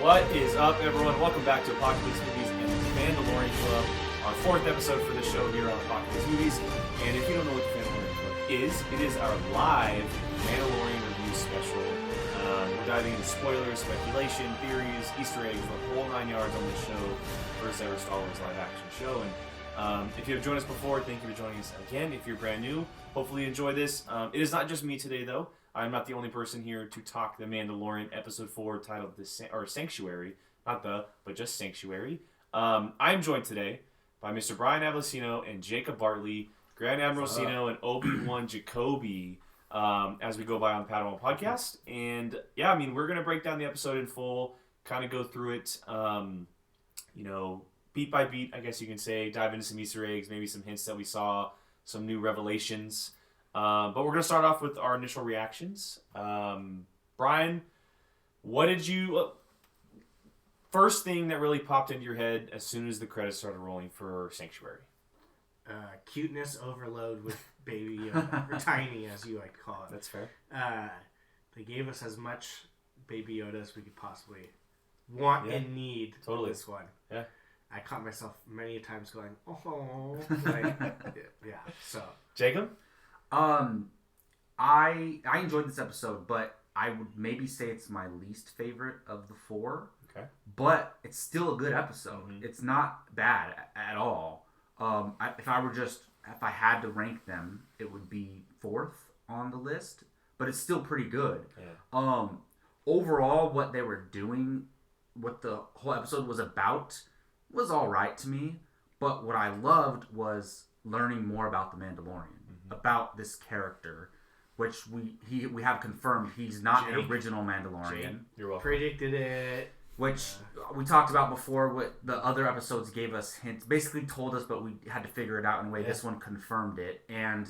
What is up, everyone? Welcome back to Apocaflix Movies and Fandalorian Club, our fourth episode for the show here on Apocaflix Movies. And if you don't know what the Fandalorian Club is, it is our live Mandalorian review special. We're diving into spoilers, speculation, theories, Easter eggs, the whole 9 yards on this show, first ever Star Wars live action show. And if you have joined us before, thank you for joining us again. If you're brand new, hopefully you enjoy this. It is not just me today, though. I'm not the only person here to talk The Mandalorian Episode 4 titled Sanctuary. But just Sanctuary. I'm joined today by Mr. Brian Admiralcino and Jacob Bartley, Grand Admiralcino and Obi-Wan Jacobi, as we go by on the Padawan podcast. And yeah, I mean, we're going to break down the episode in full, kind of go through it, beat by beat, I guess you can say, dive into some Easter eggs, maybe some hints that we saw, some new revelations. But we're going to start off with our initial reactions. Brian, what did you... first thing that really popped into your head as soon as the credits started rolling for Sanctuary? Cuteness overload with Baby Yoda, or Tiny as you like to call it. That's fair. They gave us as much Baby Yoda as we could possibly want and need for this one. Yeah. I caught myself many times going, oh, like, yeah. So, Jacob? I enjoyed this episode, but I would maybe say it's my least favorite of the four. Okay. But it's still a good episode. Mm-hmm. It's not bad at all. If I had to rank them, it would be fourth on the list. But it's still pretty good. Yeah. Overall, what they were doing, what the whole episode was about, was all right to me. But what I loved was learning more about the Mandalorian, about this character, which we have confirmed he's not an original Mandalorian. Jake, you're welcome. Predicted it. Which we talked about before. What the other episodes gave us hints, basically told us, but we had to figure it out in a way. Yeah. This one confirmed it. And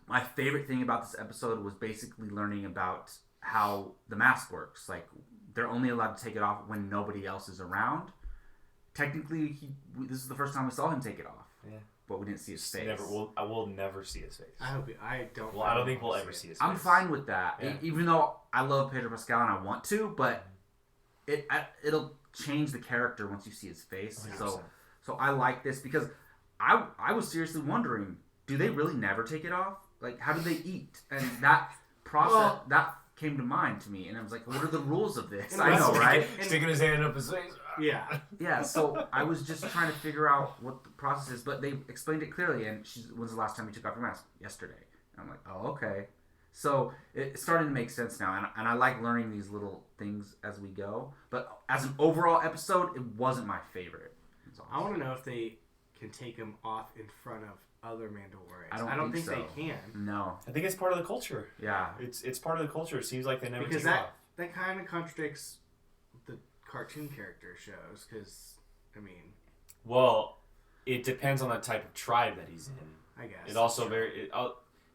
my favorite thing about this episode was basically learning about how the mask works. Like, they're only allowed to take it off when nobody else is around. Technically, this is the first time we saw him take it off. Yeah. But we didn't see his face. I will never see his face. I don't think we'll ever see his face. I'm fine with that. Yeah. Even though I love Pedro Pascal and I want to, but it'll change the character once you see his face. 100%. So I like this because I was seriously wondering, do they really never take it off? Like, how do they eat? And that process that came to mind to me, and I was like, what are the rules of this? I know, right? Sticking his hand up his face. Yeah. So I was just trying to figure out what the process is, but they explained it clearly. And when's the last time you took off your mask? Yesterday. And I'm like, oh, okay. So it's starting to make sense now, and I like learning these little things as we go. But as an overall episode, it wasn't my favorite. I want to know if they can take him off in front of other Mandalorians. I don't think they can. No. I think it's part of the culture. Yeah. It's part of the culture. It seems like they never because take it off. That kind of contradicts the cartoon character shows, because, I mean... Well, it depends on the type of tribe that he's in. I guess. It also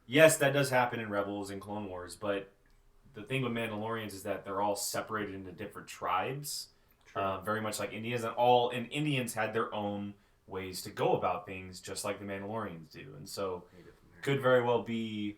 yes, that does happen in Rebels and Clone Wars, but the thing with Mandalorians is that they're all separated into different tribes, very much like Indians, and Indians had their own ways to go about things, just like the Mandalorians do, and so could very well be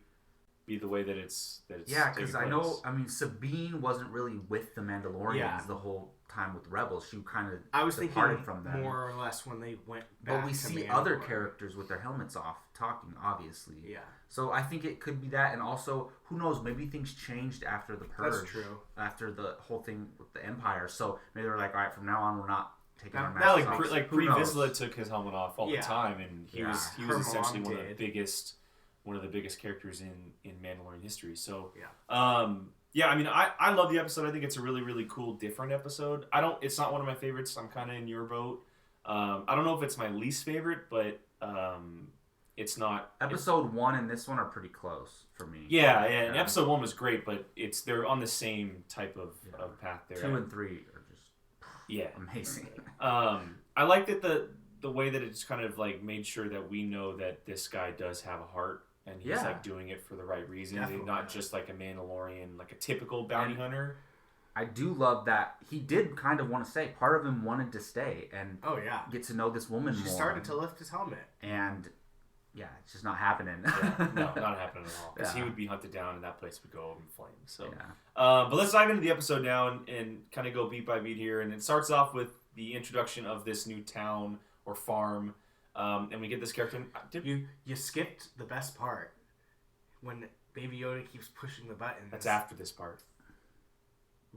the way that it's yeah, because I know, I mean, Sabine wasn't really with the Mandalorians the whole time with Rebels. She kind of departed from them more or less when they went back. But we see other characters with their helmets off talking, obviously. Yeah. So I think it could be that, and also, who knows, maybe things changed after the Purge. That's true. After the whole thing with the Empire. So maybe they're like, all right, from now on, we're not taking our masks off. Like Pre-Vizsla took his helmet off all the time, and he was essentially one of the biggest characters in Mandalorian history. So I mean, I love the episode. I think it's a really, really cool, different episode. It's not one of my favorites. I'm kind of in your boat. I don't know if it's my least favorite, but it's not. Episode 1 and this one are pretty close for me. Yeah, and episode 1 was great, but they're on the same type of path there. 2 and 3 are just amazing. I like that the way that it's kind of like made sure that we know that this guy does have a heart. And he's like doing it for the right reason. He's not just like a Mandalorian, like a typical bounty hunter. I do love that he did kind of want to stay. Part of him wanted to stay and get to know this woman more. He started to lift his helmet. And yeah, it's just not happening. No, not happening at all. Because he would be hunted down and that place would go up in flames. So, Yeah. But let's dive into the episode now and kind of go beat by beat here. And it starts off with the introduction of this new town or farm. And we get this character. You skipped the best part when Baby Yoda keeps pushing the buttons. That's after this part.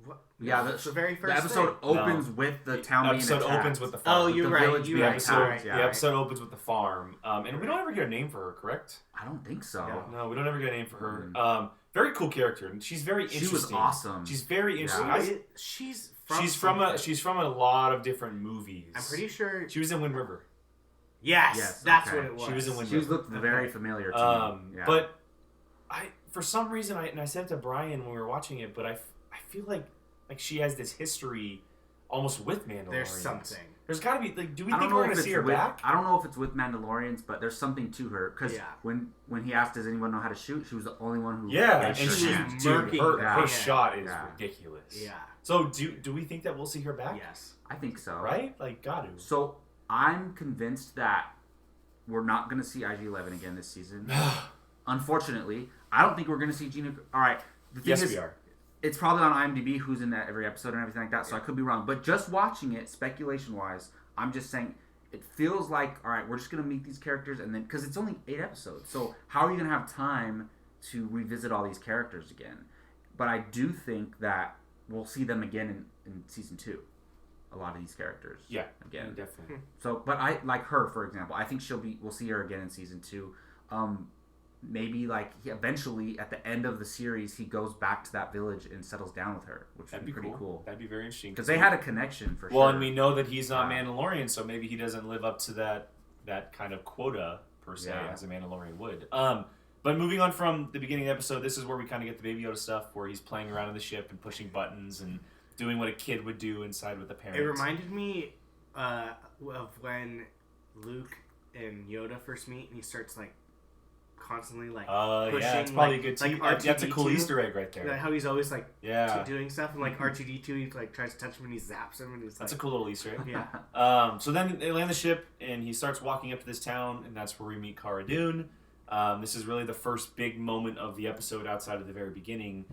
What? Yeah, That's the very first. The episode opens with the town being attacked. The episode opens with the farm. Oh, you're The right. village You're being right. attacked. The episode opens with the farm. And we don't ever get a name for her, correct? I don't think so. No, we don't ever get a name for her. Very cool character, and she's very interesting. She was awesome. She's very interesting. Yeah. She's from a lot of different movies. I'm pretty sure she was in Wind River. Yes, that's what it was. She was in Wind She River. looked very familiar to me. Yeah. But for some reason, I said to Brian when we were watching it, but I feel like she has this history almost with Mandalorian. There's something. There's got to be do we think we're going to see her back? I don't know if it's with Mandalorians, but there's something to her because when he asked, "Does anyone know how to shoot?" She was the only one who. And she's murking her shot is ridiculous. Yeah. So do we think that we'll see her back? Yes, I think so. Right? Like, got to. So I'm convinced that we're not going to see IG-11 again this season. Unfortunately, I don't think we're going to see Gina. All right. The thing is, we are. It's probably on IMDb who's in that every episode and everything like that, so I could be wrong. But just watching it, speculation-wise, I'm just saying it feels like, all right, we're just going to meet these characters, and then because it's only 8 episodes, so how are you going to have time to revisit all these characters again? But I do think that we'll see them again in season 2. A lot of these characters. Yeah, again, definitely. So, but I like her, for example. I think we'll see her again in season 2. Maybe eventually at the end of the series he goes back to that village and settles down with her, which would be pretty cool. That'd be very interesting because they had a connection for sure. Well, and we know that he's not Mandalorian, so maybe he doesn't live up to that kind of quota per se as a Mandalorian would. But moving on from the beginning of the episode, this is where we kind of get the Baby Yoda stuff, where he's playing around in the ship and pushing buttons and doing what a kid would do inside with a parent. It reminded me of when Luke and Yoda first meet, and he starts constantly pushing. Yeah, it's probably a good that's a cool Easter egg right there. How he's always doing stuff, and R2-D2 he tries to touch him and he zaps him, and that's a cool little Easter egg. Yeah. So then they land the ship and he starts walking up to this town, and that's where we meet Cara Dune. This is really the first big moment of the episode outside of the very beginning.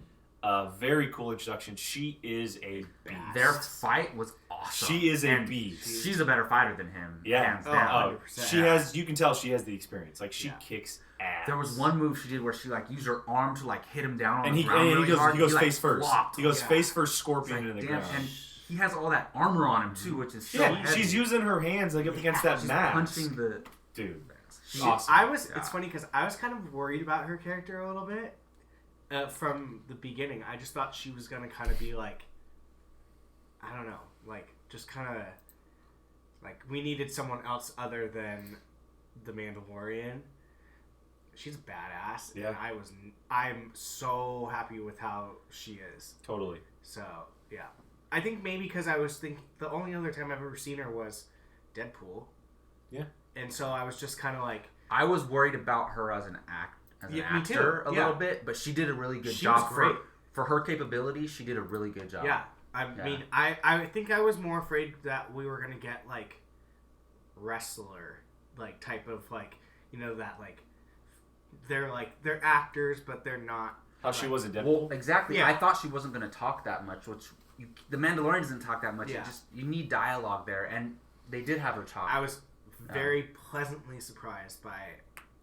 Very cool introduction. She is a beast. Their fight was awesome. She is a beast. She's a better fighter than him. Yeah. Hands down. She has. You can tell she has the experience. She kicks ass. There was one move she did where she used her arm to hit him down on and the ground. And really he goes face first. Flopped. He goes face first, scorpion into the ground. And he has all that armor on him too, which is so heavy. She's using her hands up against that mask. Punching the dude. Awesome. It's funny because I was kind of worried about her character a little bit from the beginning. I just thought she was gonna kind of be I don't know, just kind of we needed someone else other than the Mandalorian. She's a badass. Yeah. And I'm so happy with how she is. Totally. So yeah, I think maybe because I was thinking the only other time I've ever seen her was Deadpool. Yeah. And so I was just kind of I was worried about her as an actor a little bit, but she did a really good job. For her capabilities, she did a really good job. Yeah. I mean, I think I was more afraid that we were going to get, wrestler, type of, they're actors, but they're not. How she was in Deadpool? Well, exactly. Yeah. I thought she wasn't going to talk that much, which the Mandalorian doesn't talk that much. Yeah. You need dialogue there, and they did have her talk. I was very pleasantly surprised by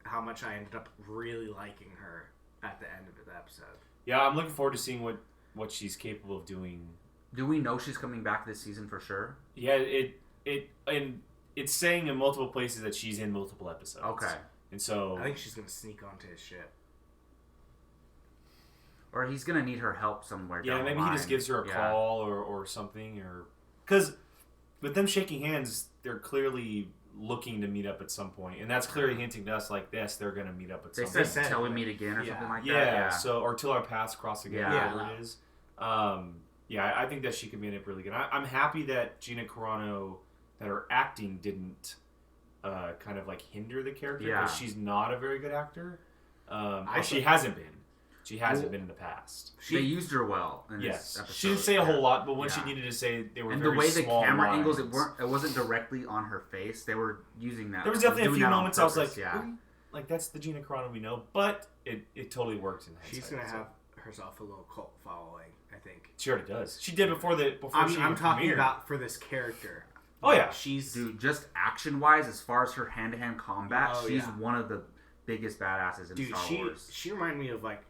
how much I ended up really liking her at the end of the episode. Yeah, I'm looking forward to seeing what she's capable of doing. Do we know she's coming back this season for sure? Yeah, and it's saying in multiple places that she's in multiple episodes. Okay. And so I think she's going to sneak onto his ship. Or he's going to need her help somewhere down the maybe line. He just gives her a call or something. Because with them shaking hands, they're clearly looking to meet up at some point. And that's clearly hinting to us they're going to meet up at some point. They said till we meet again or something like that. Yeah, so, or till our paths cross again, whatever it is. I think that she could be in it really good. I'm happy that Gina Carano, that her acting didn't kind of hinder the character, because she's not a very good actor. She hasn't been. She hasn't been in the past. They used her well in this episode. She didn't say a whole lot, but when she needed to say, they were and very small. And the way the camera lines. angles, it wasn't directly on her face. They were using that. There was definitely a few moments I was like, like that's the Gina Carano we know, but it totally works in hindsight. She's gonna have herself a little cult following, I think. She already does. She did before I'm talking premiered. about for this character. Oh yeah, dude. Just action wise, as far as her hand to hand combat, she's one of the biggest badasses in Star Wars. She reminded me of like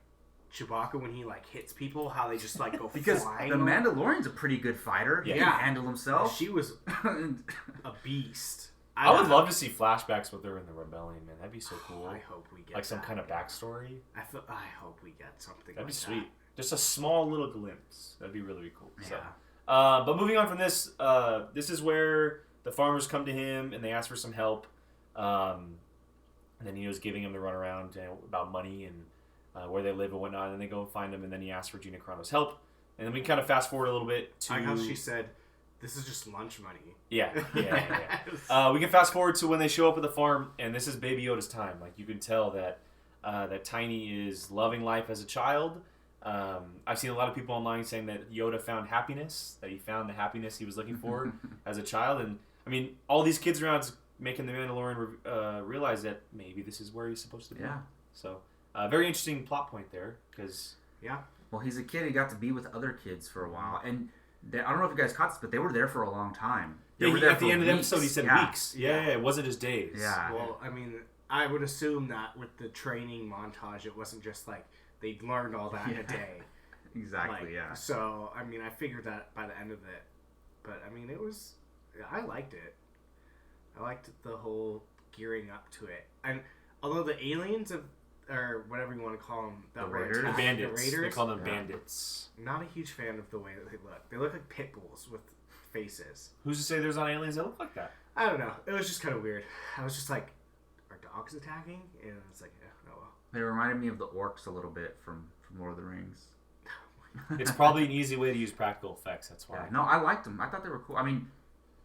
Chewbacca when he like hits people, how they just like go because flying. The Mandalorian's a pretty good fighter. He can handle himself. She was a beast. I would love to see flashbacks with her in the rebellion, man. That'd be so cool. I hope we get like some kind of backstory. I hope we get something. That'd be like sweet. That. Just a small little glimpse. That'd be really, really cool. Yeah. So, but moving on from this, this is where the farmers come to him and they ask for some help. And then he was giving him the runaround about money and where they live and whatnot. And then they go and find him, and then he asks for Gina Carano's help. And then we kind of fast forward a little bit to... I like how she said, this is just lunch money. Yeah. We can fast forward to when they show up at the farm, and this is Baby Yoda's time. Like, you can tell that that Tiny is loving life as a child. I've seen a lot of people online saying that Yoda found happiness, that he found the happiness he was looking for as a child. And, I mean, all these kids around making the Mandalorian realize that maybe this is where he's supposed to be. Yeah. So, very interesting plot point there, because... Yeah. Well, he's a kid. He got to be with other kids for a while. And I don't know if you guys caught this, but they were there for a long time. They were there at the end of the episode, he said yeah. weeks. Yeah, it wasn't just days. Yeah. Well, I mean, I would assume that with the training montage, it wasn't just like they learned all that in a day. Exactly, like, yeah. So, I mean, I figured that by the end of it. But, I mean, I liked it. I liked the whole gearing up to it. And although the aliens, or whatever you want to call them, that were Raiders? The attacked, bandits. the Raiders, They call them bandits. not a huge fan of the way that they look. They look like pit bulls with faces. Who's to say there's not aliens that look like that? I don't know. It was just kind of weird. I was just like, are dogs attacking? And it's like, oh well. They reminded me of the orcs a little bit from Lord of the Rings. It's probably an easy way to use practical effects. That's why. Yeah. No, I liked them. I thought they were cool. I mean,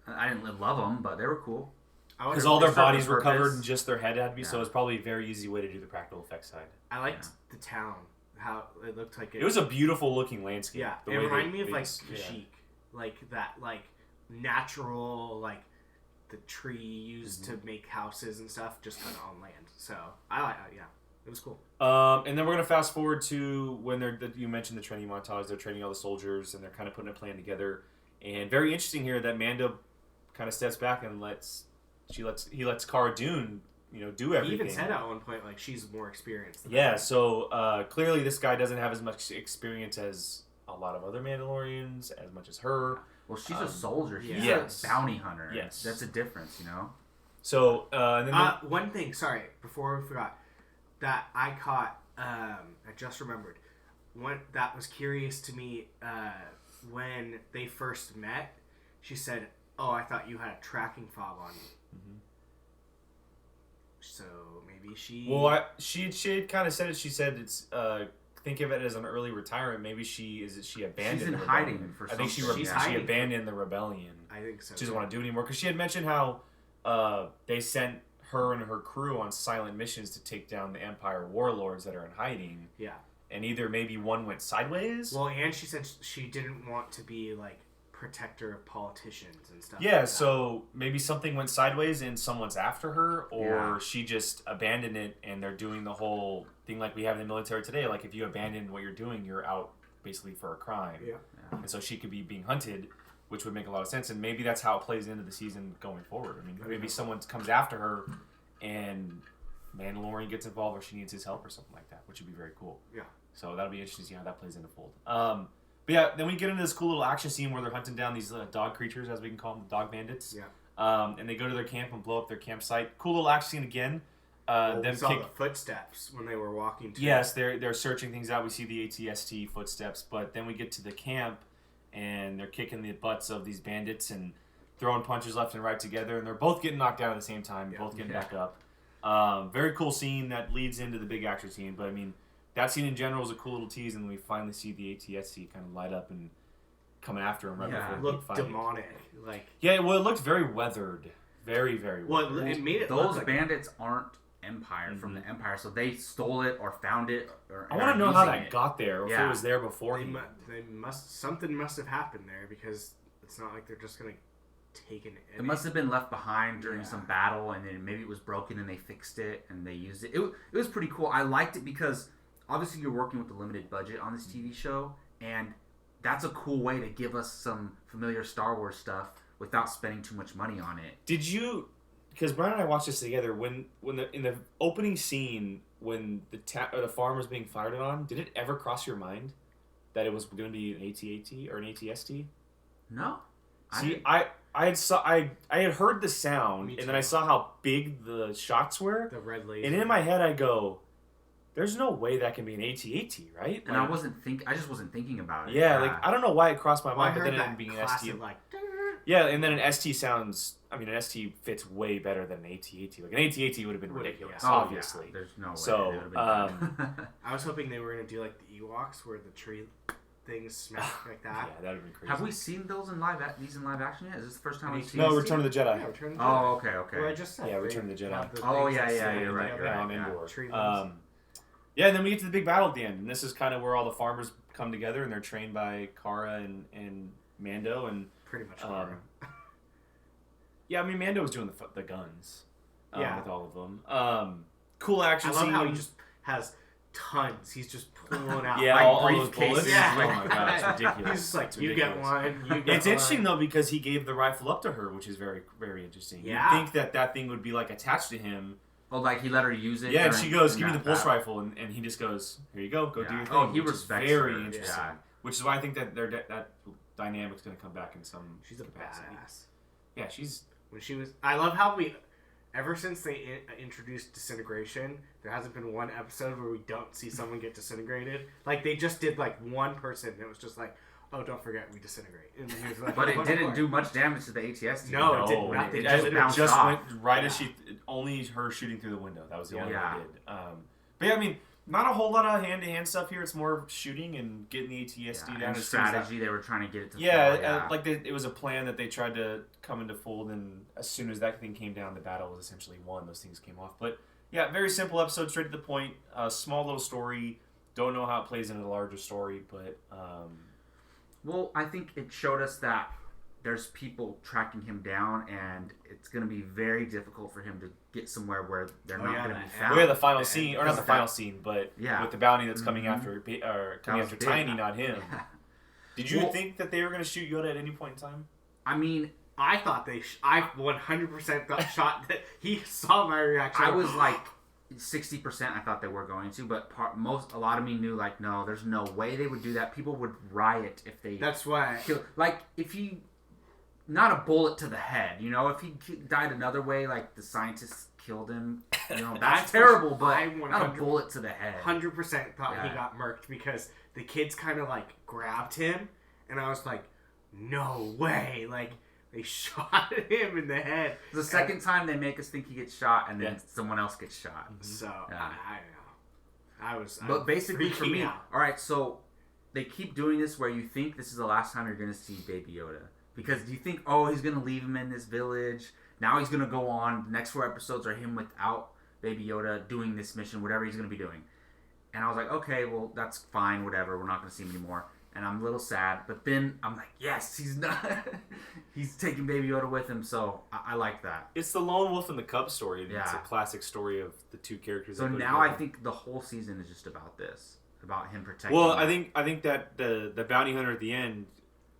I didn't love them, but they were cool. Because all their bodies were covered and just their head had to be, so it's probably a very easy way to do the practical effects side. I liked the town, how it looked like it was a beautiful looking landscape. Yeah, it reminded me of like Kashyyyk, like that, like natural, like the tree used to make houses and stuff, just kind of on land. So I like, it was cool. And then we're gonna fast forward to when you mentioned the training montage. They're training all the soldiers, and they're kind of putting a plan together. And very interesting here that Mando kind of steps back and he lets Cara Dune, do everything. He even said at one point, like, she's more experienced than her. So clearly this guy doesn't have as much experience as a lot of other Mandalorians, as much as her. Well, she's a soldier. She's a bounty hunter. Yes. That's a difference, So, and then... one thing, sorry, before we forgot, that I caught, I just remembered, one that was curious to me, when they first met, she said, "Oh, I thought you had a tracking fob on you." Mm-hmm. So maybe she. Well, she had kind of said it. She said it's think of it as an early retirement. Maybe she abandoned. She's in the hiding for. I think she abandoned the rebellion. I think so. She doesn't want to do it anymore because she had mentioned how they sent her and her crew on silent missions to take down the Empire warlords that are in hiding. Yeah. And either maybe one went sideways. Well, and she said she didn't want to be like protector of politicians and stuff. Yeah, like so maybe something went sideways and someone's after her, or she just abandoned it and they're doing the whole thing like we have in the military today. Like if you abandon what you're doing, you're out basically for a crime. Yeah. And so she could be being hunted, which would make a lot of sense. And maybe that's how it plays into the season going forward. I mean, maybe someone comes after her and Mandalorian gets involved or she needs his help or something like that, which would be very cool. Yeah. So that'll be interesting to see how that plays into fold. But yeah, then we get into this cool little action scene where they're hunting down these dog creatures, as we can call them, dog bandits. Yeah. And they go to their camp and blow up their campsite. Cool little action scene again. We saw the footsteps when they were walking to Yes, they're searching things out. We see the ATST footsteps, but then we get to the camp and they're kicking the butts of these bandits and throwing punches left and right together, and they're both getting knocked out at the same time, both getting back up. Very cool scene that leads into the big action scene, but I mean, that scene in general was a cool little tease, and we finally see the ATSC kind of light up and coming after him right before it looked demonic. It looked very weathered. Very, very weathered. Well, it made it those bandits aren't Empire from the Empire, so they stole it or found it. I want to know how that got there, or if it was there before. Something must have happened there, because it's not like they're just gonna taken. It must have been left behind during some battle, and then maybe it was broken and they fixed it and they used it. It was pretty cool. I liked it because obviously you're working with a limited budget on this TV show, and that's a cool way to give us some familiar Star Wars stuff without spending too much money on it. Did you? Because Brian and I watched this together. In the opening scene when the farm was being fired on, did it ever cross your mind that it was going to be an AT-AT or an AT-ST? No. See, I had heard the sound, and then I saw how big the shots were. The red laser. And in my head, I go, "There's no way that can be an AT-AT, right?" And I just wasn't thinking about it. Yeah, like I don't know why it crossed my mind, I but heard then that it being an classic, ST. like, Yeah, and then an ST sounds. I mean, an ST fits way better than an AT-AT. Like an AT-AT would have been ridiculous, Oh, obviously. Yeah. There's no way. So, they would have been done. I was hoping they were going to do like the Ewoks where the tree things smack like that. Yeah, that would have been crazy. Have we seen those in live action yet? Is this the first time we've seen? No, Return of the Jedi. Yeah, Return of the Jedi. Oh, okay. Well, I just said. Yeah, Return of the Jedi. have the Oh, things yeah, that yeah, slam you're right, down you're right, on yeah. Endor. Tree limbs. Yeah, and then we get to the big battle at the end, and this is kind of where all the farmers come together, and they're trained by Cara and Mando, and Pretty much. Cara. yeah, I mean Mando was doing the guns, Yeah. with all of them. Cool action I love scene. how he just has tons. He's just pulling out yeah, like all those briefcases. bullets. Yeah. Oh my god, it's ridiculous. He's just like, It's you get ridiculous. one, you get It's one. interesting though because he gave the rifle up to her, which is very, very interesting. Yeah. You'd think that thing would be like attached to him. Oh, like he let her use it. Yeah, and during- she goes, "Give me in the that pulse battle. rifle," and he just goes, "Here you go, go do Yeah. your thing." Oh, he which is respects very her. interesting. Yeah. Which is why I think that that dynamic's going to come back in some. She's a capacity. badass. Yeah, she's. When she was, I love how ever since they introduced disintegration, there hasn't been one episode where we don't see someone get disintegrated. Like they just did like one person, and it was just like, oh, don't forget we disintegrate. And he was like, But it "Oh, didn't Lord." do much damage to the ATST. No, it did No, nothing. It just just, bounced off. went right as she. Only her shooting through the window. That was the only Yeah. one it did. But yeah, I mean, not a whole lot of hand-to-hand stuff here. It's more shooting and getting the ATST down. And as soon as that- strategy, they were trying to get it to Yeah, fall. it was a plan that they tried to come into fold, and as soon as that thing came down, the battle was essentially won. Those things came off. But yeah, very simple episode, straight to the point. Small little story. Don't know how it plays into the larger story, but Well, I think it showed us that there's people tracking him down, and it's going to be very difficult for him to get somewhere where they're not going to be found. we had the final scene, or not the that- final scene, but Yeah. with the bounty that's coming Mhm. after, That coming was after big. Tiny, not him. Yeah. Did you Well- think that they were going to shoot Yoda at any point in time? I mean, I thought I 100% thought shot that he saw my reaction. I was like 60%. I thought they were going to, but a lot of me knew like, no, there's no way they would do that. People would riot if they. That's why. Like if he, not a bullet to the head. You know, if he died another way, like the scientists killed him. You know, that's terrible. But I not a bullet to the head. 100% thought he Yeah. got murked because the kids kind of like grabbed him, and I was like, no way! Like they shot him in the head. The second time they make us think he gets shot, and then Yeah. someone else gets shot. So Yeah. I don't know. I was. But basically, for freaking me, out. all right. So they keep doing this where you think this is the last time you're going to see Baby Yoda because you think, oh, he's going to leave him in this village. Now he's going to go on. The next 4 episodes are him without Baby Yoda doing this mission, whatever he's going to be doing. And I was like, okay, well, that's fine, whatever. We're not going to see him anymore. And I'm a little sad. But then I'm like, yes, he's not. He's taking Baby Yoda with him, so I like that. It's the lone wolf and the cub story. And It's a Yeah. classic story of the two characters. So that put now I together. think the whole season is just about this, about him protecting. Well, him. I think that the bounty hunter at the end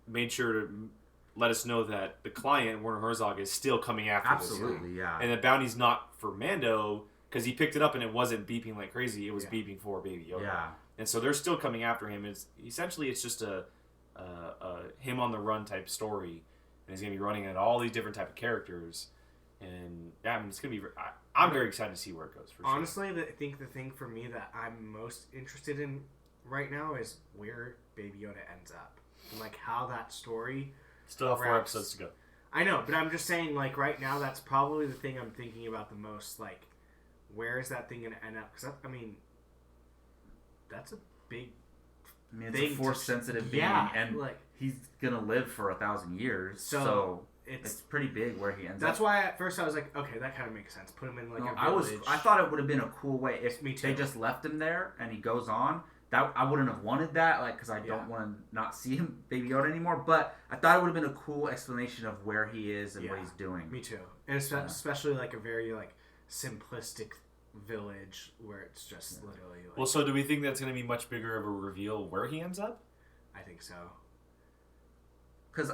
made sure to let us know that the client Werner Herzog is still coming after this. Absolutely, yeah. And the bounty's not for Mando because he picked it up and it wasn't beeping like crazy. It was Yeah. beeping for Baby Yoda. Yeah. And so they're still coming after him. It's just a him on the run type story, and he's gonna be running at all these different type of characters. And yeah, I mean, it's gonna be. I'm very excited to see where it goes. For Honestly, I think the thing for me that I'm most interested in right now is where Baby Yoda ends up, and like how that story. sure. Still have 4 wraps. episodes to go. I know, but I'm just saying, like right now, that's probably the thing I'm thinking about the most. Like, where is that thing gonna end up? Because I mean, that's a big. I mean, it's thing a to- force-sensitive being, Yeah, and like he's gonna live for 1,000 years. So it's it's. pretty big where he ends That's up. why at first I was like, okay, that kind of makes sense. Put him in like No, a village. I thought it would have been a cool way if Me they too. just left him there and he goes on. that I wouldn't have wanted that, like, because I don't want to not see him Baby Yoda anymore. But I thought it would have been a cool explanation of where he is and what he's doing. Me too, and especially like a very like simplistic village where it's just literally. Like, well, so do we think that's going to be much bigger of a reveal where he ends up? I think so. Because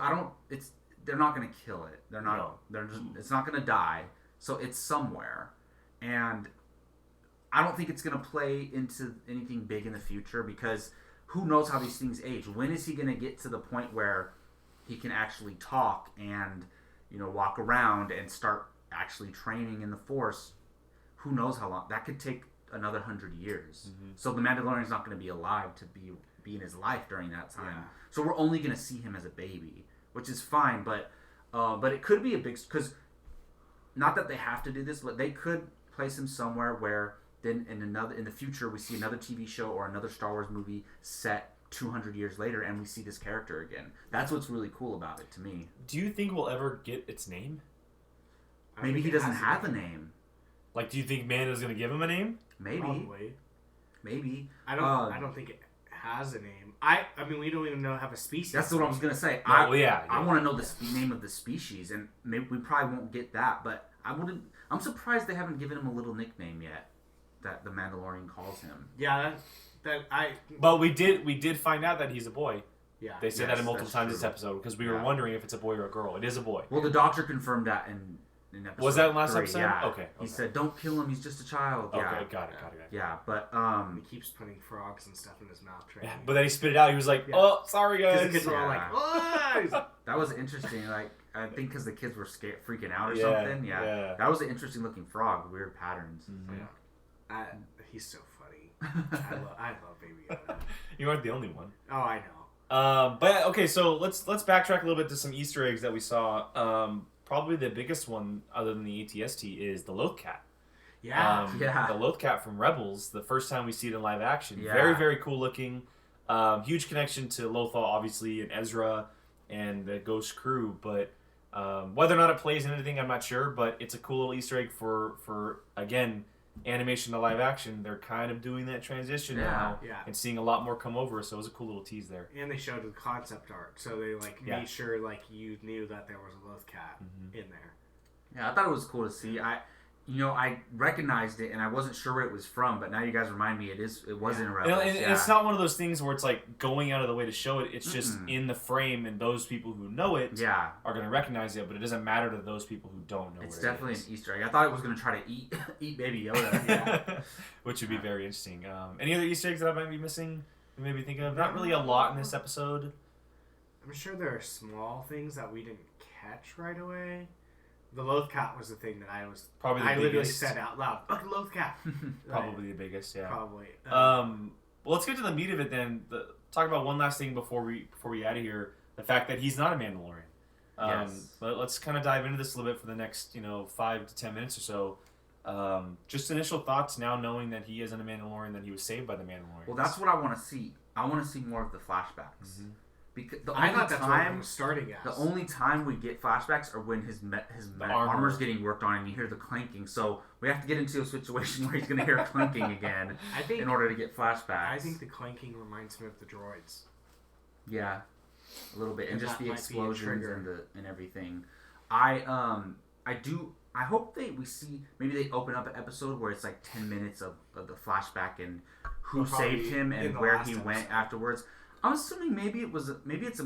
they're not going to kill it. They're not. No. They're just. It's not going to die. So it's somewhere, and I don't think it's going to play into anything big in the future because who knows how these things age? When is he going to get to the point where he can actually talk and walk around and start actually training in the Force? Who knows how long? That could take another 100 years. Mm-hmm. So the Mandalorian's not going to be alive to be in his life during that time. Yeah. So we're only going to see him as a baby, which is fine. But it could be a big, because not that they have to do this, but they could place him somewhere where then in the future we see another TV show or another Star Wars movie set 200 years later and we see this character again. That's what's really cool about it to me. Do you think we'll ever get its name? Maybe he doesn't have a name. Like, do you think Mando's going to give him a name? Maybe. Probably. Maybe. I don't think it has a name. I mean, we don't even have a species. That's what I was going to say. I want to know the name of the species, and maybe we probably won't get that, but I'm surprised they haven't given him a little nickname yet that the Mandalorian calls him. Yeah, But we did find out that he's a boy. Yeah. They said that multiple times this episode because we were wondering if it's a boy or a girl. It is a boy. Well, the doctor confirmed that in episode was that in last 3, episode? Yeah. Okay. He said, "Don't kill him. He's just a child." Okay, yeah. got it. Yeah, but he keeps putting frogs and stuff in his mouth. Yeah, but then he spit it out. He was like, "Oh, sorry guys." The kids were all like, "Oh!" That was interesting. Like, I think because the kids were freaking out or something. Yeah. That was an interesting looking frog. Weird patterns. Mm-hmm. Yeah. He's so funny. I love Baby Yoda. You aren't the only one. Oh, I know. But okay, so let's backtrack a little bit to some Easter eggs that we saw. Probably the biggest one, other than the ATST, is the Loth Cat. Yeah. The Loth Cat from Rebels. The first time we see it in live action, yeah. Very, very cool looking. Huge connection to Lothal, obviously, and Ezra and the Ghost crew. But whether or not it plays in anything, I'm not sure. But it's a cool little Easter egg for again, animation to live action. They're kind of doing that transition now, and seeing a lot more come over. So it was a cool little tease there. And they showed the concept art, so they made sure you knew that there was a Loth Cat in there. Yeah, I thought it was cool to see. I recognized it and I wasn't sure where it was from, but now you guys remind me it was in Rebels. And it's not one of those things where it's like going out of the way to show it. It's just in the frame, and those people who know it are going to recognize it, but it doesn't matter to those people who don't know it's what definitely it is. An Easter egg. I thought it was going to try to eat Baby Yoda. Which would be very interesting. Any other Easter eggs that I might be missing? Maybe think of not really a lot in this episode. I'm sure there are small things that we didn't catch right away. The Loth Cat was the thing that I was probably the literally biggest. said out loud. Fucking Loth Cat. Probably the biggest, yeah. Probably. Well, let's get to the meat of it then. Talk about one last thing before we out of here. The fact that he's not a Mandalorian. Yes. But let's kind of dive into this a little bit for the next 5 to 10 minutes or so. Just initial thoughts now, knowing that he isn't a Mandalorian, that he was saved by the Mandalorian. Well, that's what I want to see. I want to see more of the flashbacks. Mm-hmm. Because I thought that's what I was starting at. The only time we get flashbacks are when his armor's getting worked on and you hear the clanking. So we have to get into a situation where he's going to hear clanking again in order to get flashbacks. I think the clanking reminds me of the droids. Yeah, a little bit, and just the explosions and everything. I hope maybe they open up an episode where it's like 10 minutes of the flashback and who saved him and where he went afterwards. I'm assuming maybe it's a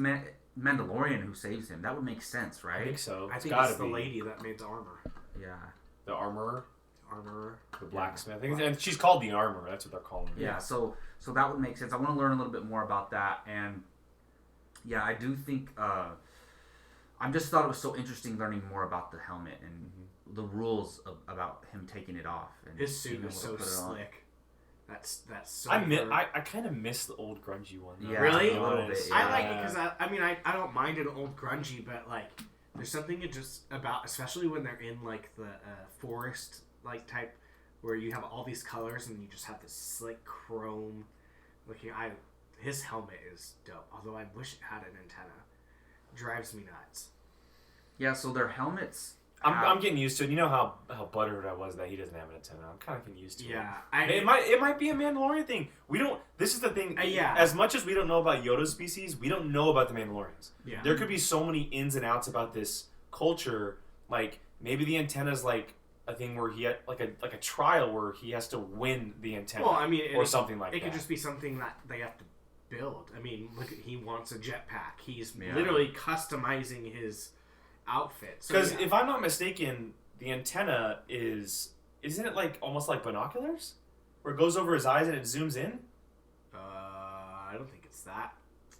Mandalorian who saves him. That would make sense, right? I think so. I think it's the lady that made the armor. Yeah. The armorer. The blacksmith. Yeah. And she's called the armorer. That's what they're calling her. Yeah, so that would make sense. I want to learn a little bit more about that. And, yeah, I do think... I just thought it was so interesting learning more about the helmet and the rules about him taking it off. And his suit is so slick. That's so. I kind of miss the old grungy one. Though. Yeah, really? A little bit, yeah. I like it because I don't mind an old grungy, but like there's something just about, especially when they're in like the forest like type where you have all these colors and you just have this slick chrome looking. His helmet is dope. Although I wish it had an antenna. Drives me nuts. Yeah, so their helmets. I'm getting used to it. You know how buttered I was that he doesn't have an antenna. I'm kind of getting used to it. Yeah, It might be a Mandalorian thing. We don't. This is the thing. Yeah. As much as we don't know about Yoda's species, we don't know about the Mandalorians. Yeah. There could be so many ins and outs about this culture. Like maybe the antenna's like a thing where he had like a trial where he has to win the antenna. Well, I mean, or something like that. It could just be something that they have to build. I mean, look, he wants a jetpack. He's literally customizing his outfit. Because if I'm not mistaken, the antenna isn't it like almost like binoculars, where it goes over his eyes and it zooms in? I don't think it's that.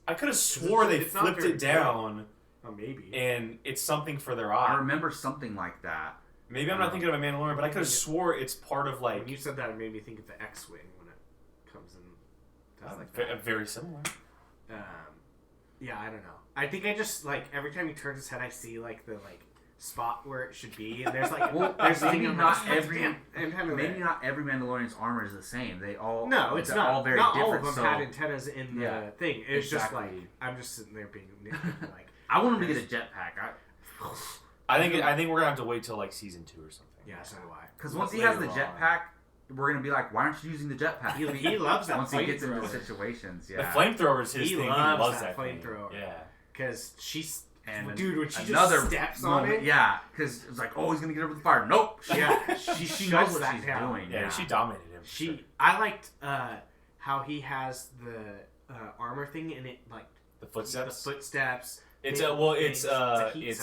I could have swore they flipped it down. Oh, maybe. And it's something for their eye. I remember something like that. Maybe I'm not thinking of a Mandalorian, but I could have swore it's part of like. When you said that, it made me think of the X-wing when it comes in. Does like that. Very similar. Yeah, I don't know. I think I just like every time he turns his head, I see like the spot where it should be, and there's like there's maybe not every not every Mandalorian's armor is the same. They all it's they're not all very not different. all of them had antennas in the thing. It's exactly. just like I'm just sitting there being like I want him to get a jetpack. I think we're gonna have to wait till like season 2 or something. Yeah, so do I. Because once he has the jetpack, we're gonna be like, why aren't you using the jetpack? He loves that. Once he gets into situations, The flamethrower is his thing. He loves that flamethrower. Yeah. Because she's and dude, when she another just steps moment, on it. Yeah, because it's like, oh, he's gonna get over the fire. Nope. Yeah, she knows what she's doing. Yeah, she dominated him. I liked how he has the armor thing and it like the footsteps. It's heat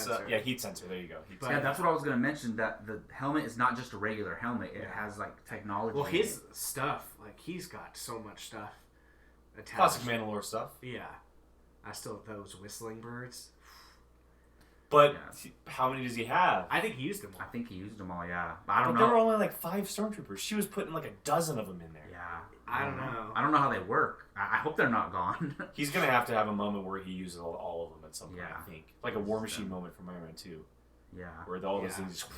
sensor. There you go. But, yeah, that's what I was gonna mention. That the helmet is not just a regular helmet. It has like technology. Well, his stuff, like he's got so much stuff attached. Classic Mandalore stuff. Yeah, I still have those whistling birds. But how many does he have? I think he used them all. I think he used them all. Yeah, but I don't know. There were only like 5 stormtroopers. She was putting like a dozen of them in there. Yeah, I don't know. I don't know how they work. I hope they're not gone. He's gonna have to have a moment where he uses all of them at some point. I think like a War Machine moment from Iron Man 2. Yeah, where all those things just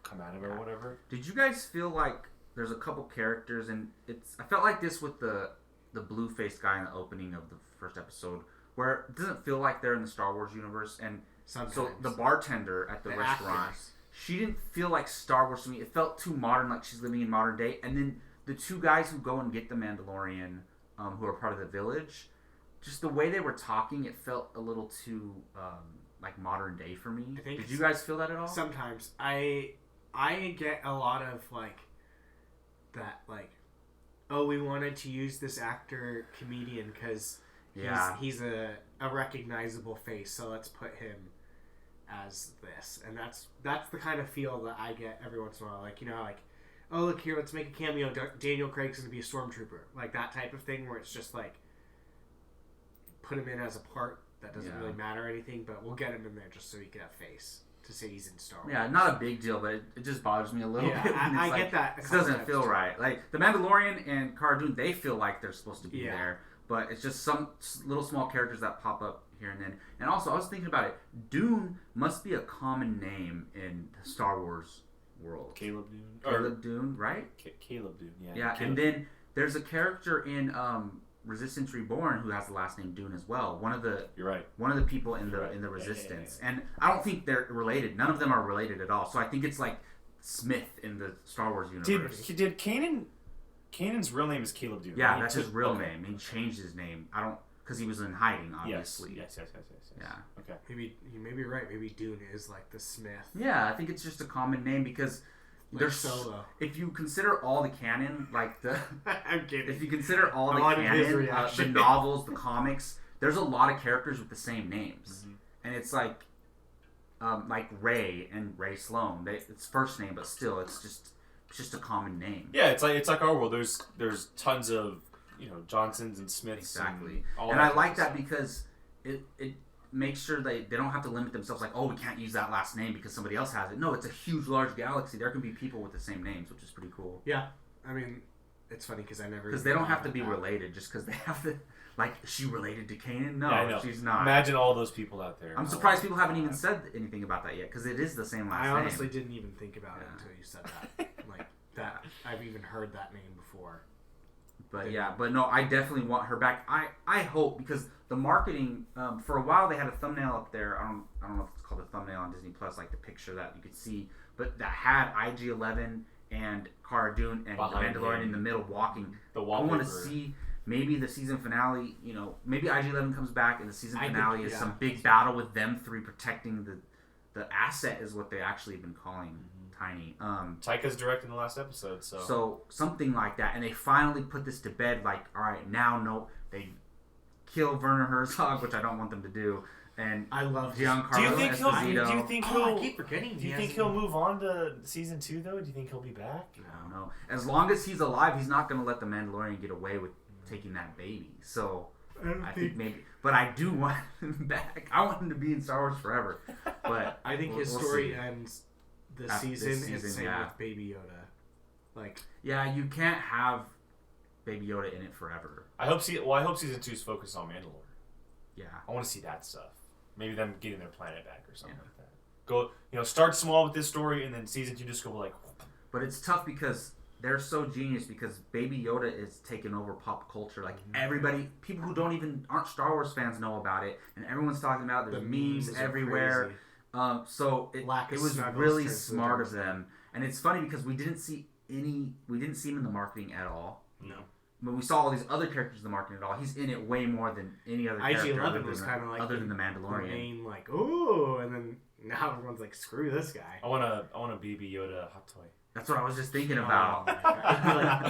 come out of it or whatever. Did you guys feel like there's a couple characters and I felt like this with the blue-faced guy in the opening of the first episode, where it doesn't feel like they're in the Star Wars universe, and so the bartender at the restaurant, she didn't feel like Star Wars to me. It felt too modern, like she's living in modern day. And then the 2 guys who go and get the Mandalorian, who are part of the village, just the way they were talking, it felt a little too like modern day for me. Did you guys feel that at all? Sometimes I get a lot of like that, like, oh, we wanted to use this actor comedian because he's a recognizable face, so let's put him as this. And that's the kind of feel that I get every once in a while. Like, you know, like, oh, look here, let's make a cameo. Daniel Craig's going to be a stormtrooper. Like that type of thing where it's just like, put him in as a part that doesn't really matter or anything, but we'll get him in there just so he can have face to say he's in Star Wars. Yeah, not a big deal, but it just bothers me a little bit. I get that. It doesn't feel right. Like, the Mandalorian and Cara Dune, they feel like they're supposed to be there, but it's just some little small characters that pop up here and then. And also, I was thinking about it. Dune must be a common name in the Star Wars world. Caleb Dune. Caleb Dune, right? Caleb Dune, yeah. Yeah, Caleb. and then there's a character in Resistance Reborn who has the last name Dune as well. You're right. One of the people in the Resistance, and I don't think they're related. None of them are related at all. So I think it's like Smith in the Star Wars universe. Did Kanan's real name is Caleb Dune? Yeah, that's his real name. He changed his name. because he was in hiding, obviously. Yes. Yeah. Okay. Maybe you may be right. Maybe Dune is like the Smith. Yeah, I think it's just a common name because there's Solo. If you consider all the canon, like the I'm kidding. if you consider all the canon, the novels, the comics, there's a lot of characters with the same names, and it's like Rey and Rey Sloane. It's first name, but still, it's just a common name. Yeah, it's like our world. There's tons of Johnsons and Smiths. Exactly, and I like that because it makes sure they don't have to limit themselves like, oh, we can't use that last name because somebody else has it. No, it's a huge, large galaxy. There can be people with the same names, which is pretty cool. Yeah, I mean, it's funny because they don't have to be related just because they have to. Like, is she related to Kanan? No, yeah, she's not. Imagine all those people out there. I'm surprised people haven't even said anything about that yet because it is the same last name. I honestly didn't even think about it until you said that. Like that, I've even heard that name before. But but no, I definitely want her back. I hope, because the marketing for a while they had a thumbnail up there. I don't know if it's called a thumbnail on Disney Plus, like the picture that you could see, but that had IG-11 and Cara Dune and Behind Mandalorian him. in the middle walking. The I wallpaper. want to see maybe the season finale. Maybe IG-11 comes back and the season finale is some big battle with them three protecting the asset, is what they actually have been calling Tiny. Taika's directing the last episode, so something like that, and they finally put this to bed. Like, all right, now they kill Werner Herzog, which I don't want them to do, and I love Giancarlo do you think Esposito. Do you think I keep forgetting. Do you think he'll move on to season 2 though? Do you think he'll be back? I don't know. As long as he's alive, he's not going to let the Mandalorian get away with taking that baby. So I think maybe, but I do want him back. I want him to be in Star Wars forever. But I think his story ends this After season, this and season, same yeah. with Baby Yoda. Like, yeah, you can't have Baby Yoda in it forever. I hope season 2 is focused on Mandalore. Yeah. I want to see that stuff. Maybe them getting their planet back or something like that. Go, start small with this story, and then season 2 just go like. But it's tough because they're so genius, because Baby Yoda is taking over pop culture. Like, everybody, people who aren't Star Wars fans know about it, and everyone's talking about it. There's memes everywhere. So it was really smart of them. And it's funny because we didn't see him in the marketing at all. No. But we saw all these other characters in the marketing at all. He's in it way more than any other character. IG-11 was kind of like other than the Mandalorian. Main, like, ooh, and then now everyone's like, screw this guy. I want a Baby Yoda hot toy. That's what I was just thinking about.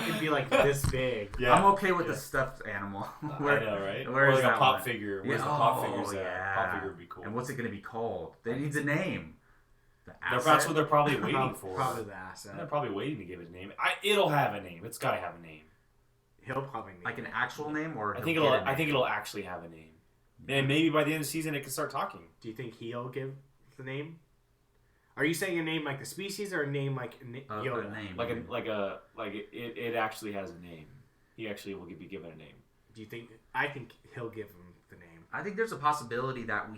It'd be like this big. Yeah. I'm okay with the stuffed animal. I know, right? Where or is like that a pop one? figure. Where's the Yeah. pop figures at? Yeah. Pop figure would be cool. And what's it going to be called? It needs a name. That's what they're probably waiting for. Probably the asset. They're probably waiting to give it a name. It'll have a name. It's got to have a name. He'll probably name like an actual name, or I think it'll actually have a name. And maybe by the end of the season it can start talking. Do you think he'll give the name? Are you saying a name like the species, or a name like Yoda? A name. It actually has a name. He actually will be given a name. Do you think? I think he'll give him the name. I think there's a possibility that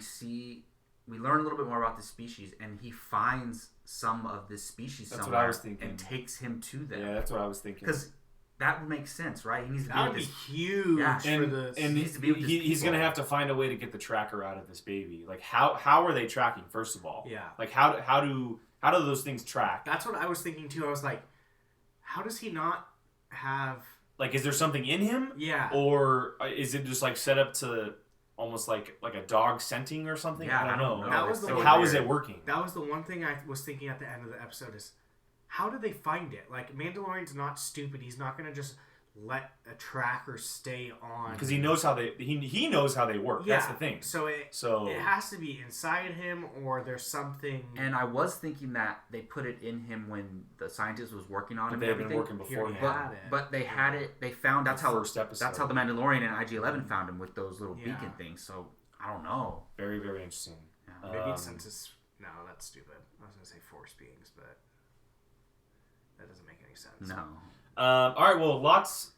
we learn a little bit more about the species, and he finds some of this species That's somewhere what I was thinking. and takes him to them. Yeah, that's what I was thinking. Because that would make sense, right? He needs to be That would with be this. huge for the. And needs to be with he's going to have to find a way to get the tracker out of this baby. Like how are they tracking? First of all, Yeah. Like how do those things track? That's what I was thinking too. I was like, how does he not have? Like, is there something in him? Yeah. Or is it just like set up to almost like a dog scenting or something? Yeah, I don't know. That was the Like, one how where- is it working? That was the one thing I was thinking at the end of the episode is, how did they find it? Like, Mandalorian's not stupid. He's not going to just let a tracker stay on. Because he knows how he knows how they work. Yeah. That's the thing. So it has to be inside him, or there's something. And I was thinking that they put it in him when the scientist was working on But him. they and have been everything. working before. He But had it. But they had it. They found that's how first episode. that's how the Mandalorian and IG-11 found him with those little Yeah. beacon things. So I don't know. very, very interesting. Maybe it's since it's... No, that's stupid. I was going to say force beings, but that doesn't make any sense. No. All right, well, lots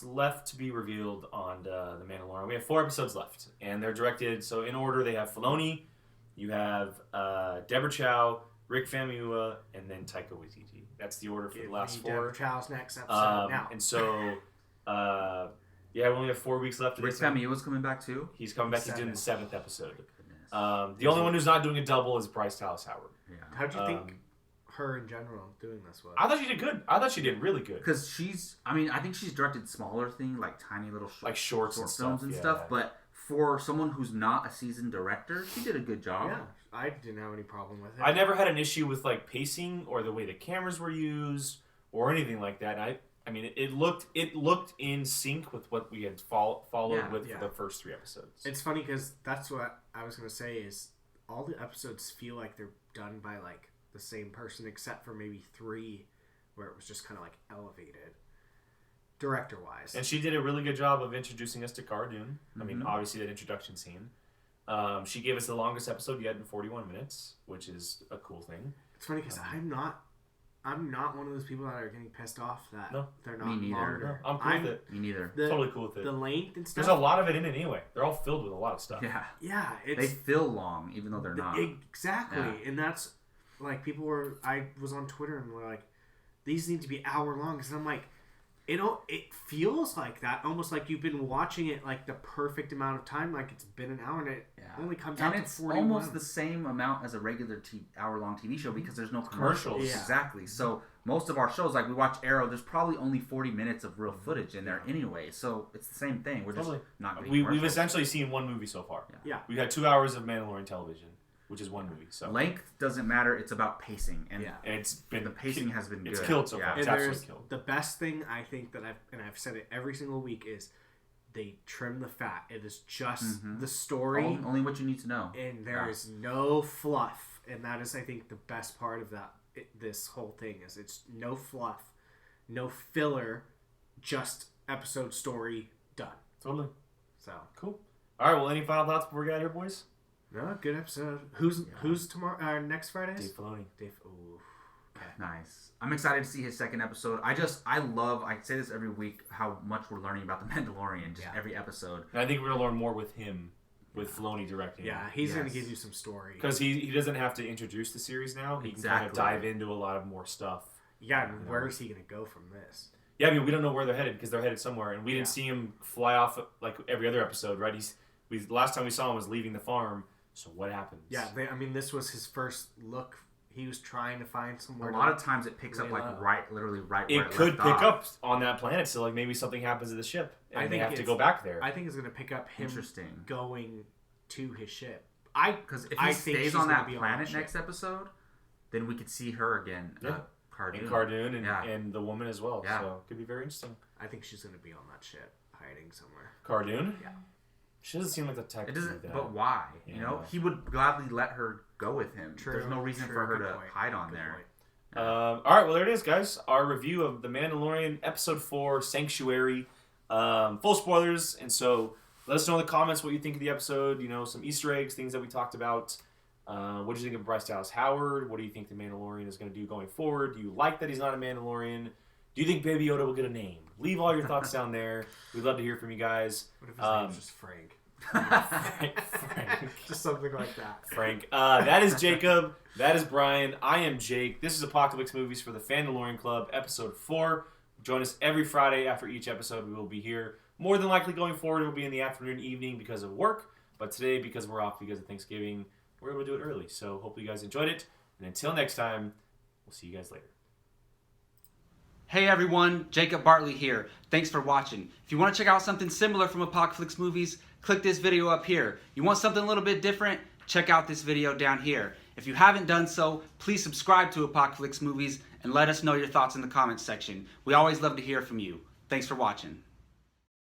left to be revealed on the Mandalorian. We have 4 episodes left, and they're directed. So in order, they have Filoni, you have Deborah Chow, Rick Famuyiwa, and then Taika Waititi. That's the order for the last 4. Deborah Chow's next episode now. And so, we only have 4 weeks left. Rick Famuyiwa's coming back too. He's coming back. He's doing the 7th episode. Goodness. The only one who's not doing a double is Bryce Dallas Howard. Yeah. How'd you think her in general doing this was? I thought she did good. I thought she did really good. Because I think she's directed smaller things, like tiny little Like shorts and films and stuff, stuff. yeah. But for someone who's not a seasoned director, she did a good job. Yeah, I didn't have any problem with it. I never had an issue with like pacing or the way the cameras were used or anything like that. I mean, it looked in sync with what we had followed with for the first 3 episodes. It's funny because that's what I was going to say is all the episodes feel like they're done by like the same person except for maybe 3 where it was just kind of like elevated director wise. And she did a really good job of introducing us to Cara Dune. I mean, obviously that introduction scene. She gave us the longest episode yet in 41 minutes, which is a cool thing. It's funny because I'm not one of those people that are getting pissed off that they're not Me neither. longer. No, I'm cool with it. Me neither. Totally cool with it. The length and stuff. There's a lot of it in it anyway. They're all filled with a lot of stuff. Yeah. Yeah, They feel long, even though they're not. Exactly, Yeah. and that's like I was on Twitter and were like, these need to be hour long, and I'm like, It feels like that, almost like you've been watching it like the perfect amount of time, like it's been an hour, and it only comes out to 41. And it's almost the same amount as a regular hour-long TV show because there's no commercials. Yeah. Exactly. So most of our shows, like we watch Arrow, there's probably only 40 minutes of real footage in there anyway. So it's the same thing. We're just not getting We've commercials. essentially seen one movie so far. Yeah. We've had 2 hours of Mandalorian television, which is one movie. So length doesn't matter. It's about pacing, and it's been the pacing has been good. It's killed so far. It's absolutely killed. The best thing I think that I've said it every single week is they trim the fat. It is just the story, only what you need to know, and there is no fluff, and that is I think the best part of that. This whole thing is it's no fluff, no filler, just episode story done. Totally. So cool. All right. Well, any final thoughts before we get out of here, boys? No, good episode. Who's tomorrow? Next Friday? Dave Filoni. Ooh, okay. Nice. I'm excited to see his second episode. I say this every week, how much we're learning about the Mandalorian, just every episode. And I think we're going to learn more with him, with Filoni directing. Yeah, he's going to give you some story. Because he doesn't have to introduce the series now. He can kind of dive into a lot of more stuff. Yeah, and where is he going to go from this? Yeah, I mean, we don't know where they're headed because they're headed somewhere. And we didn't see him fly off like every other episode, right? Last time we saw him was leaving the farm. So what happens? Yeah, this was his first look. He was trying to find somewhere. A lot of times it picks up literally right where it could pick up on that planet. So like maybe something happens to the ship and they have to go back there. I think it's going to pick up him going to his ship. Because if he stays on that planet next episode, then we could see her again. Yeah. Cardoon and the woman as well. Yeah. So it could be very interesting. I think she's going to be on that ship, hiding somewhere. Cardoon? Yeah. She doesn't seem like the type. It doesn't. But why? Yeah. You know, he would gladly let her go with him. There's no reason for her to hide on there. All right, well there it is, guys. Our review of The Mandalorian, Episode 4, Sanctuary. Full spoilers, and so let us know in the comments what you think of the episode. You know, some Easter eggs, things that we talked about. What do you think of Bryce Dallas Howard? What do you think the Mandalorian is going to do going forward? Do you like that he's not a Mandalorian? Do you think Baby Yoda will get a name? Leave all your thoughts down there. We'd love to hear from you guys. What if his name's just Frank? Frank. Just something like that. Frank. That is Jacob. That is Brian. I am Jake. This is Apocaflix Movies for the Fandalorian Club, Episode 4. Join us every Friday after each episode. We will be here. More than likely going forward, it will be in the afternoon, evening because of work. But today, because we're off because of Thanksgiving, we're able to do it early. So hopefully you guys enjoyed it. And until next time, we'll see you guys later. Hey everyone, Jacob Bartley here. Thanks for watching. If you want to check out something similar from Apocaflix Movies, click this video up here. You want something a little bit different? Check out this video down here. If you haven't done so, please subscribe to Apocaflix Movies and let us know your thoughts in the comments section. We always love to hear from you. Thanks for watching.